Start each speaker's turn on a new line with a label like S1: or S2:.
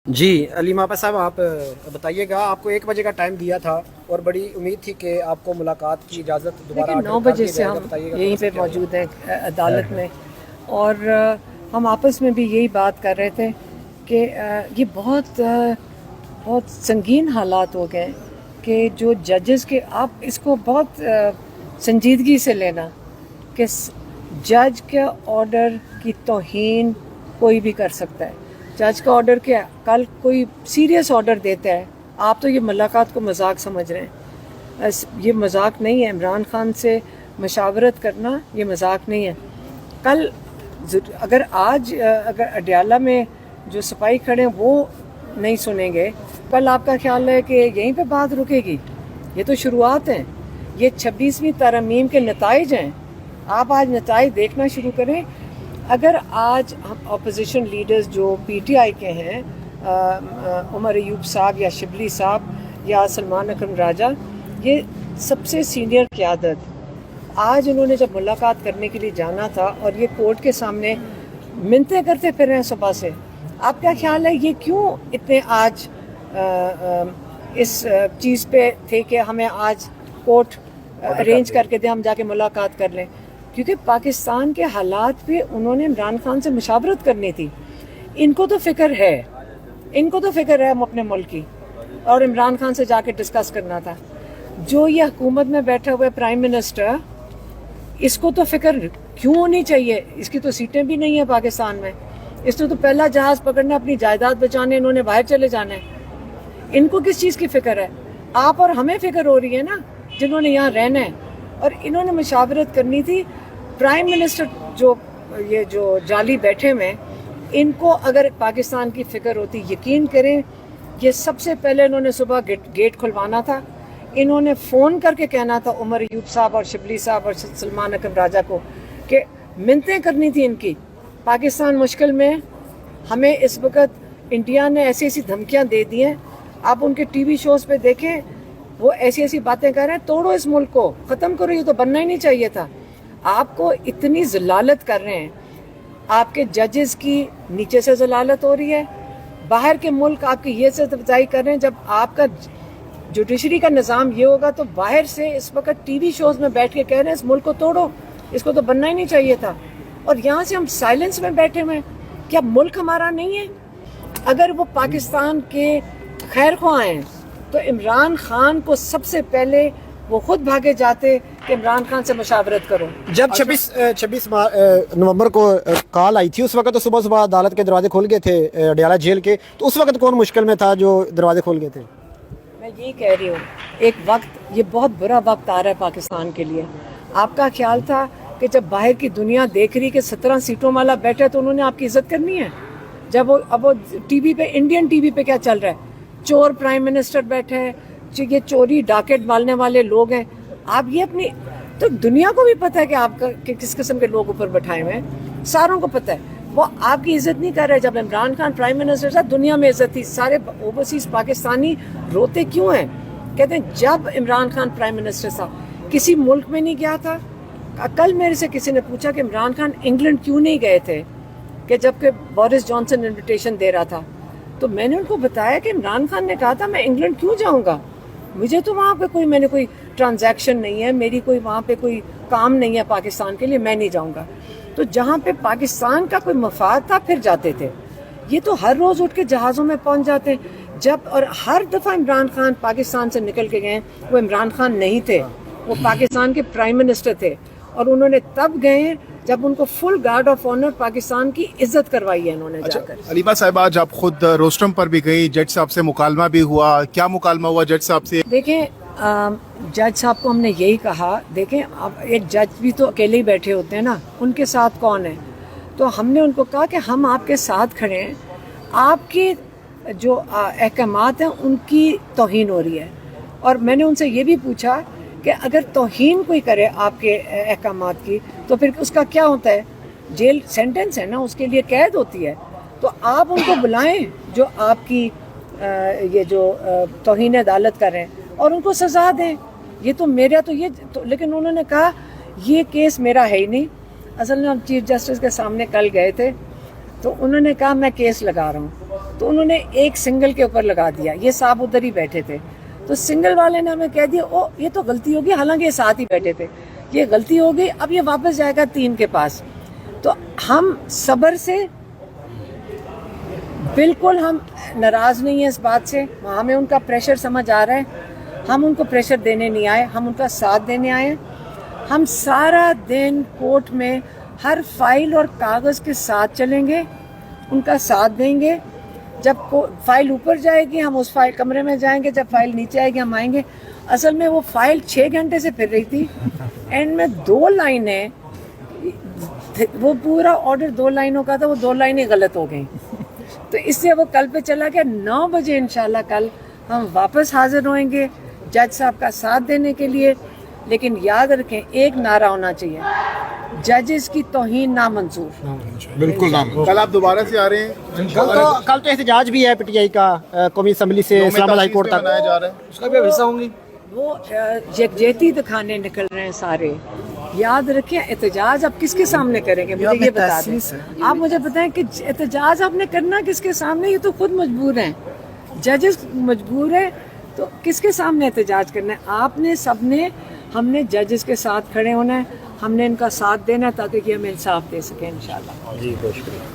S1: جی علیم آپا صاحب، آپ بتائیے گا، آپ کو 1 بجے کا ٹائم دیا تھا اور بڑی امید تھی کہ آپ کو ملاقات کی اجازت دوبارہ
S2: 9 بجے سے ہم یہیں پہ موجود ہیں عدالت میں، اور ہم آپس میں بھی یہی بات کر رہے تھے کہ یہ بہت سنگین حالات ہو گئے کہ جو ججز کے، آپ اس کو بہت سنجیدگی سے لینا کہ جج کے آرڈر کی توہین کوئی بھی کر سکتا ہے۔ جج کا آرڈر کیا، کل کوئی سیریس آرڈر دیتا ہے، آپ تو یہ ملاقات کو مذاق سمجھ رہے ہیں، یہ مذاق نہیں ہے۔ عمران خان سے مشاورت کرنا یہ مذاق نہیں ہے۔ کل اگر اڈیالہ میں جو سپاہی کھڑے ہیں وہ نہیں سنیں گے، کل آپ کا خیال ہے کہ یہیں پہ بات رکے گی؟ یہ تو شروعات ہیں، یہ 26ویں ترمیم کے نتائج ہیں۔ آپ آج نتائج دیکھنا شروع کریں۔ اگر آج اپوزیشن لیڈرز جو پی ٹی آئی کے ہیں، عمر ایوب صاحب یا شبلی صاحب یا سلمان اکرم راجہ، یہ سب سے سینئر قیادت، آج انہوں نے جب ملاقات کرنے کے لیے جانا تھا اور یہ کورٹ کے سامنے منتیں کرتے پھر رہے ہیں صبح سے، آپ کیا خیال ہے یہ کیوں اتنے آج اس چیز پہ تھے کہ ہمیں آج کورٹ ارینج کر کے دیں، ہم جا کے ملاقات کر لیں؟ کیونکہ پاکستان کے حالات پہ انہوں نے عمران خان سے مشاورت کرنی تھی۔ ان کو تو فکر ہے اپنے ملک کی، اور عمران خان سے جا کے ڈسکس کرنا تھا۔ جو یہ حکومت میں بیٹھا ہوا ہے پرائم منسٹر، اس کو تو فکر کیوں ہونی چاہیے؟ اس کی تو سیٹیں بھی نہیں ہیں پاکستان میں، اس نے تو پہلا جہاز پکڑنا، اپنی جائیداد بچانے انہوں نے باہر چلے جانا ہے۔ ان کو کس چیز کی فکر ہے؟ آپ اور ہمیں فکر ہو رہی ہے نا، جنہوں نے یہاں رہنا ہے، اور انہوں نے مشاورت کرنی تھی۔ پرائم منسٹر جو جعلی بیٹھے ہوئے، ان کو اگر پاکستان کی فکر ہوتی، یقین کریں یہ سب سے پہلے انہوں نے صبح گیٹ کھلوانا تھا، انہوں نے فون کر کے کہنا تھا عمر ایوب صاحب اور شبلی صاحب اور سلمان اکرم راجہ کو کہ منتیں کرنی تھی ان کی۔ پاکستان مشکل میں، ہمیں اس وقت انڈیا نے ایسی دھمکیاں دے دی ہیں، آپ ان کے ٹی وی شوز پہ دیکھیں، وہ ایسی باتیں کر رہے ہیں، توڑو اس ملک کو، ختم کرو، یہ تو بننا ہی نہیں چاہیے تھا۔ آپ کو اتنی ذلالت کر رہے ہیں، آپ کے ججز کی نیچے سے ذلالت ہو رہی ہے، باہر کے ملک آپ کی یہ ستائش کر رہے ہیں۔ جب آپ کا جوڈیشری کا نظام یہ ہوگا تو باہر سے اس وقت ٹی وی شوز میں بیٹھ کے کہہ رہے ہیں اس ملک کو توڑو، اس کو تو بننا ہی نہیں چاہیے تھا، اور یہاں سے ہم سائلنس میں بیٹھے ہوئے ہیں۔ کیا ملک ہمارا نہیں ہے؟ اگر وہ پاکستان کے خیر خواہ ہیں تو عمران خان کو سب سے پہلے وہ خود بھاگے جاتے کہ عمران خان سے مشاورت کرو۔
S1: جب 26 نومبر کو کال آئی تھی، اس وقت تو صبح عدالت کے دروازے کھول گئے تھے اڈیالہ جیل کے، تو اس وقت کون مشکل میں تھا جو دروازے کھول گئے تھے؟
S2: میں یہی کہہ رہی ہوں، ایک وقت، یہ بہت برا وقت آ رہا ہے پاکستان کے لیے۔ آپ کا خیال تھا کہ جب باہر کی دنیا دیکھ رہی کہ 17 سیٹوں والا بیٹھا تو انہوں نے آپ کی عزت کرنی ہے؟ جب اب وہ ٹی وی پہ، انڈین ٹی وی پہ کیا چل رہا ہے؟ چور پرائم منسٹر بیٹھے ہیں، یہ چوری ڈاکٹ مالنے والے لوگ ہیں۔ آپ یہ اپنی، تو دنیا کو بھی پتہ ہے کہ آپ کا کس قسم کے لوگ اوپر بٹھائے ہوئے ہیں، ساروں کو پتہ ہے۔ وہ آپ کی عزت نہیں کر رہے۔ جب عمران خان پرائم منسٹر تھا دنیا میں عزت تھی، سارے اوورسیز پاکستانی روتے کیوں ہیں؟ کہتے ہیں جب عمران خان پرائم منسٹر تھا کسی ملک میں نہیں گیا تھا۔ کل میرے سے کسی نے پوچھا کہ عمران خان انگلینڈ کیوں نہیں گئے تھے، کہ جب کہ بورس جانسن انویٹیشن دے رہا تھا، تو میں نے ان کو بتایا کہ عمران خان نے کہا تھا میں انگلینڈ کیوں جاؤں گا، مجھے تو وہاں پہ میں نے کوئی ٹرانزیکشن نہیں ہے، میری کوئی وہاں پہ کوئی کام نہیں ہے پاکستان کے لیے، میں نہیں جاؤں گا۔ تو جہاں پہ پاکستان کا کوئی مفاد تھا پھر جاتے تھے۔ یہ تو ہر روز اٹھ کے جہازوں میں پہنچ جاتے ہیں۔ اور ہر دفعہ عمران خان پاکستان سے نکل کے گئے، وہ عمران خان نہیں تھے، وہ پاکستان کے پرائم منسٹر تھے، اور انہوں نے تب گئے جب ان کو فل گارڈ آف آنر پاکستان کی عزت کروائی ہے انہوں نے جا کر۔
S3: علیمہ صاحب، آج آپ خود روسٹم پر بھی گئی، جج صاحب سے مکالمہ بھی ہوا، کیا مکالمہ ہوا جج صاحب سے؟
S2: دیکھیں، جج صاحب کو ہم نے یہی کہا، دیکھیں اب ایک جج بھی تو اکیلے ہی بیٹھے ہوتے ہیں نا، ان کے ساتھ کون ہے؟ تو ہم نے ان کو کہا کہ ہم آپ کے ساتھ کھڑے ہیں، آپ کے جو احکامات ہیں ان کی توہین ہو رہی ہے، اور میں نے ان سے یہ بھی پوچھا کہ اگر توہین کوئی کرے آپ کے احکامات کی تو پھر اس کا کیا ہوتا ہے؟ جیل سینٹنس ہے نا، اس کے لیے قید ہوتی ہے۔ تو آپ ان کو بلائیں جو آپ کی یہ جو توہین عدالت کر رہے ہیں، اور ان کو سزا دیں۔ یہ تو میرا تو یہ تو، لیکن انہوں نے کہا یہ کیس میرا ہے ہی نہیں۔ اصل میں ہم چیف جسٹس کے سامنے کل گئے تھے تو انہوں نے کہا میں کیس لگا رہا ہوں۔ تو انہوں نے ایک سنگل کے اوپر لگا دیا, یہ صاحب ادھر ہی بیٹھے تھے, تو سنگل والے نے ہمیں کہہ دیا او یہ تو غلطی ہوگی, حالانکہ یہ ساتھ ہی بیٹھے تھے, یہ غلطی ہو گئی, اب یہ واپس جائے گا 3 کے پاس. تو ہم صبر سے, بالکل ہم ناراض نہیں ہیں اس بات سے, ہمیں ان کا پریشر سمجھ آ رہا ہے, ہم ان کو پریشر دینے نہیں آئے, ہم ان کا ساتھ دینے آئے ہیں. ہم سارا دن کورٹ میں ہر فائل اور کاغذ کے ساتھ چلیں گے, ان کا ساتھ دیں گے. جب فائل اوپر جائے گی ہم اس فائل کمرے میں جائیں گے, جب فائل نیچے آئے گی ہم آئیں گے. اصل میں وہ فائل 6 گھنٹے سے پھر رہی تھی, اینڈ میں 2 لائنیں, وہ پورا آرڈر 2 لائنوں کا تھا, وہ 2 لائنیں غلط ہو گئیں, تو اس سے وہ کل پہ چلا گیا. 9 بجے انشاءاللہ کل ہم واپس حاضر ہوئیں گے جج صاحب کا ساتھ دینے کے لیے. لیکن یاد رکھیں ایک نعرہ ہونا چاہیے, ججز کی توہین نامنظور.
S3: بالکل نامنظور. کل آپ دوبارہ سے آ رہے ہیں؟
S1: کل تو احتجاج بھی ہے پی ٹی آئی کا قومی اسمبلی سے اسلام آباد ہائی کورٹ تک,
S3: منایا جا رہا ہے,
S1: اس کا بھی حصہ ہوں گی.
S2: وہ یکجہتی دکھانے نکل رہے ہیں سارے. یاد رکھیں احتجاج آپ کس کے سامنے کریں گے, مجھے یہ بتا دیں. آپ مجھے بتائیں کہ احتجاج آپ نے کرنا کس کے سامنے, یہ تو خود مجبور ہیں, ججز مجبور ہیں, تو کس کے سامنے احتجاج کرنا ہے. آپ نے سب نے, ہم نے ججز کے ساتھ کھڑے ہونا ہے, ہم نے ان کا ساتھ دینا ہے تاکہ یہ ہمیں انصاف دے سکیں انشاءاللہ.
S1: جی بہت شکریہ.